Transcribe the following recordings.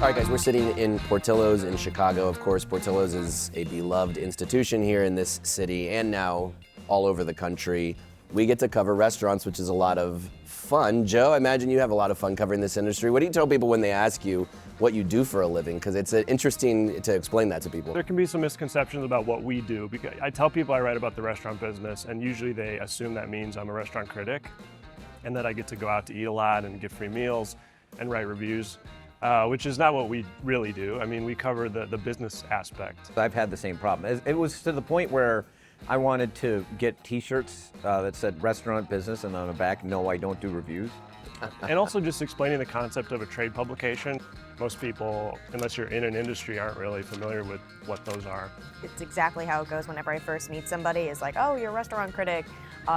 All right, guys, we're sitting in Portillo's in Chicago. Of course, Portillo's is a beloved institution here in this city and now all over the country. We get to cover restaurants, which is a lot of fun. Joe, I imagine you have a lot of fun covering this industry. What do you tell people when they ask you what you do for a living? Because it's interesting to explain that to people. There can be some misconceptions about what we do. Because I tell people I write about the restaurant business, and usually they assume that means I'm a restaurant critic and that I get to go out to eat a lot and get free meals and write reviews. Which is not what we really do. I mean, we cover the business aspect. I've had the same problem. It was to the point where I wanted to get t-shirts that said restaurant business, and on the back, no, I don't do reviews. And also just explaining the concept of a trade publication. Most people, unless you're in an industry, aren't really familiar with what those are. It's exactly how it goes whenever I first meet somebody. It's like, oh, you're a restaurant critic.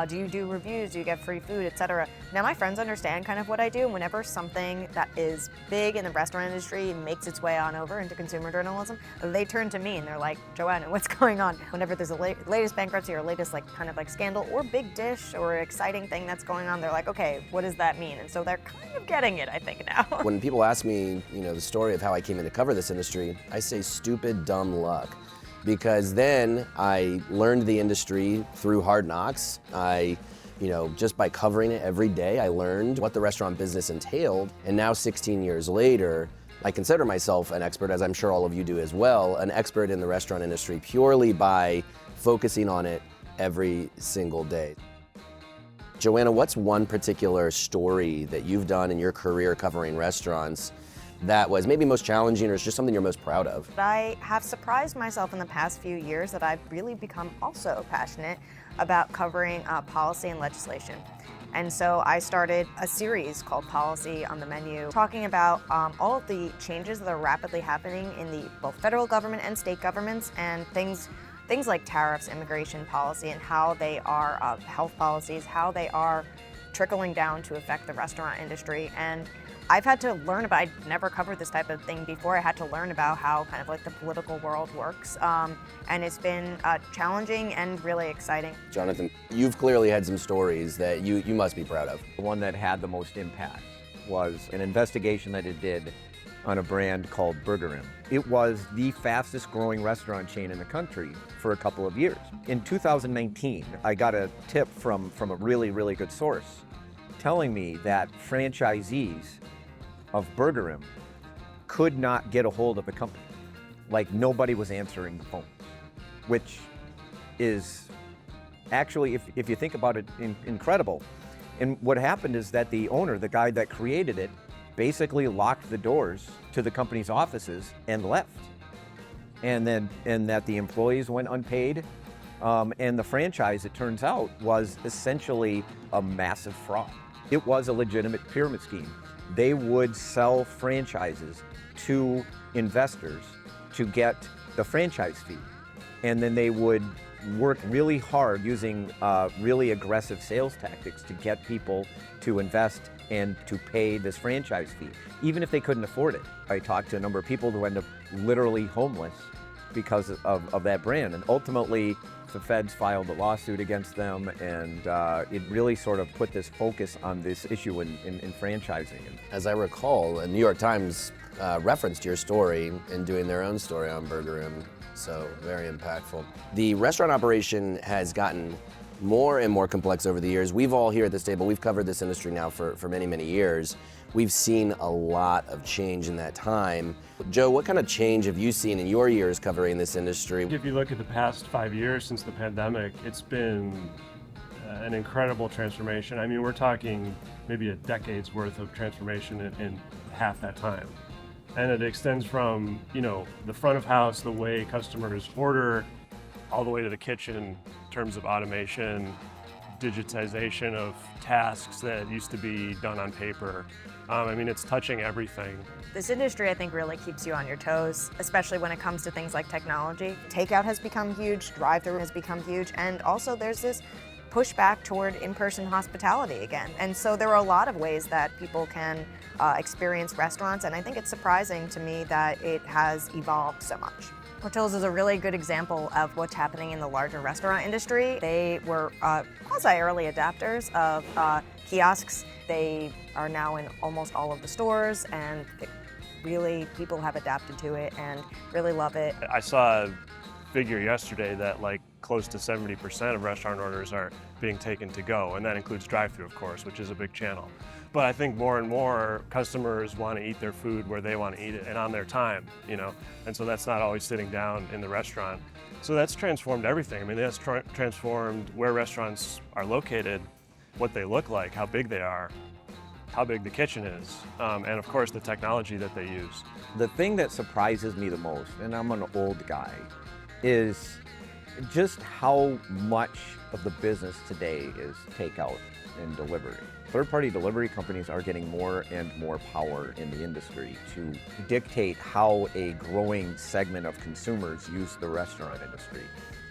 Do you do reviews? Do you get free food, etc.? Now my friends understand kind of what I do. Whenever something that is big in the restaurant industry makes its way on over into consumer journalism, they turn to me and they're like, Joanna, what's going on? Whenever there's a latest bankruptcy or latest kind of scandal or big dish or exciting thing that's going on, they're like, okay, what does that mean? And so they're kind of getting it, I think, now. When people ask me, the story of how I came in to cover this industry, I say stupid, dumb luck. Because then I learned the industry through Hard Knocks. Just by covering it every day, I learned what the restaurant business entailed. And now 16 years later, I consider myself an expert, as I'm sure all of you do as well, an expert in the restaurant industry purely by focusing on it every single day. Joanna, what's one particular story that you've done in your career covering restaurants that was maybe most challenging, or is just something you're most proud of? I have surprised myself in the past few years that I've really become also passionate about covering policy and legislation. And so I started a series called Policy on the Menu, talking about all of the changes that are rapidly happening in the both federal government and state governments, and things like tariffs, immigration policy, and how they are, health policies, how they are trickling down to affect the restaurant industry. And I've had to learn about, I'd never covered this type of thing before. I had to learn about how kind of the political world works. And it's been challenging and really exciting. Jonathan, you've clearly had some stories that you must be proud of. The one that had the most impact was an investigation that it did on a brand called Burger Inn. It was the fastest growing restaurant chain in the country for a couple of years. In 2019, I got a tip from a really, really good source telling me that franchisees of Burger Inn could not get a hold of the company. Like, nobody was answering the phone, which is actually, if you think about it, incredible. And what happened is that the owner, the guy that created it, basically locked the doors to the company's offices and left. And that the employees went unpaid. And the franchise, it turns out, was essentially a massive fraud. It was a legitimate pyramid scheme. They would sell franchises to investors to get the franchise fee. And then they would work really hard using really aggressive sales tactics to get people to invest and to pay this franchise fee, even if they couldn't afford it. I talked to a number of people who end up literally homeless because of that brand. And ultimately, the feds filed a lawsuit against them, and it really sort of put this focus on this issue in franchising. As I recall, the New York Times referenced your story in doing their own story on Burger Inn, so very impactful. The restaurant operation has gotten more and more complex over the years. We've all here at this table, we've covered this industry now for many, many years. We've seen a lot of change in that time. Joe, what kind of change have you seen in your years covering this industry? If you look at the past 5 years since the pandemic, it's been an incredible transformation. I mean, we're talking maybe a decade's worth of transformation in half that time. And it extends from, the front of house, the way customers order, all the way to the kitchen in terms of automation, digitization of tasks that used to be done on paper. It's touching everything. This industry, I think, really keeps you on your toes, especially when it comes to things like technology. Takeout has become huge, drive-thru has become huge, and also there's this pushback toward in-person hospitality again. And so there are a lot of ways that people can experience restaurants, and I think it's surprising to me that it has evolved so much. Portillo's is a really good example of what's happening in the larger restaurant industry. They were quasi-early adapters of kiosks. They are now in almost all of the stores, and really people have adapted to it and really love it. I saw a figure yesterday that like close to 70% of restaurant orders are being taken to go, and that includes drive-through, of course, which is a big channel. But I think more and more customers want to eat their food where they want to eat it and on their time, you know, and so that's not always sitting down in the restaurant. So that's transformed everything. I mean, that's transformed where restaurants are located, what they look like, how big they are, how big the kitchen is, and of course the technology that they use. The thing that surprises me the most, and I'm an old guy, is just how much of the business today is takeout and delivery. Third-party delivery companies are getting more and more power in the industry to dictate how a growing segment of consumers use the restaurant industry.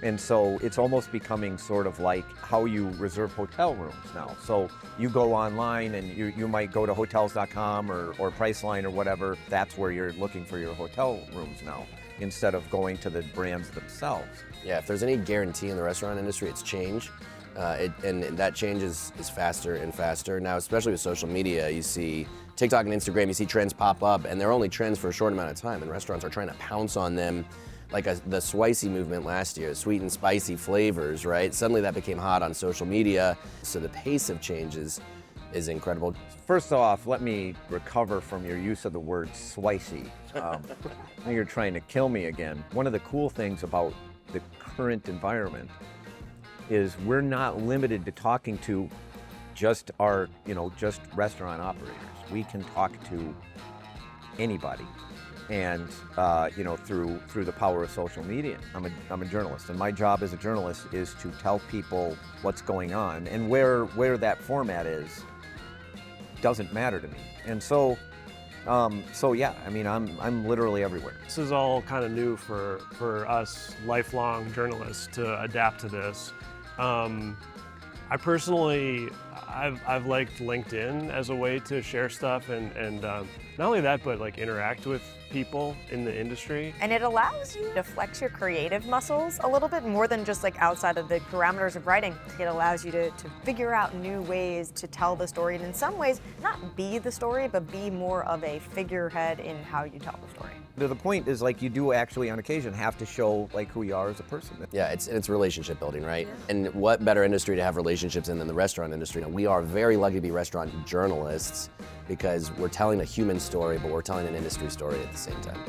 And so it's almost becoming sort of like how you reserve hotel rooms now. So you go online and you might go to hotels.com or Priceline or whatever. That's where you're looking for your hotel rooms now, instead of going to the brands themselves. Yeah, if there's any guarantee in the restaurant industry, it's change. And that change is faster and faster. Now, especially with social media, you see TikTok and Instagram, you see trends pop up, and they're only trends for a short amount of time, and restaurants are trying to pounce on them. Like the swicy movement last year, sweet and spicy flavors, right? Suddenly that became hot on social media. So the pace of change is incredible. First off, let me recover from your use of the word swicy. Now you're trying to kill me again. One of the cool things about the current environment is we're not limited to talking to just our, just restaurant operators. We can talk to anybody. And through the power of social media. I'm a journalist, and my job as a journalist is to tell people what's going on, and where that format is doesn't matter to me. And so yeah, I mean, I'm literally everywhere. This is all kind of new for us lifelong journalists to adapt to this. I personally, I've liked LinkedIn as a way to share stuff and not only that, but like interact with people in the industry. And it allows you to flex your creative muscles a little bit more than just like outside of the parameters of writing. It allows you to figure out new ways to tell the story, and in some ways, not be the story, but be more of a figurehead in how you tell the story. The point is, like, you do actually on occasion have to show like who you are as a person. Yeah, it's relationship building, right? Yeah. And what better industry to have relationships in than the restaurant industry? Now, we are very lucky to be restaurant journalists because we're telling a human story, but we're telling an industry story at the same time.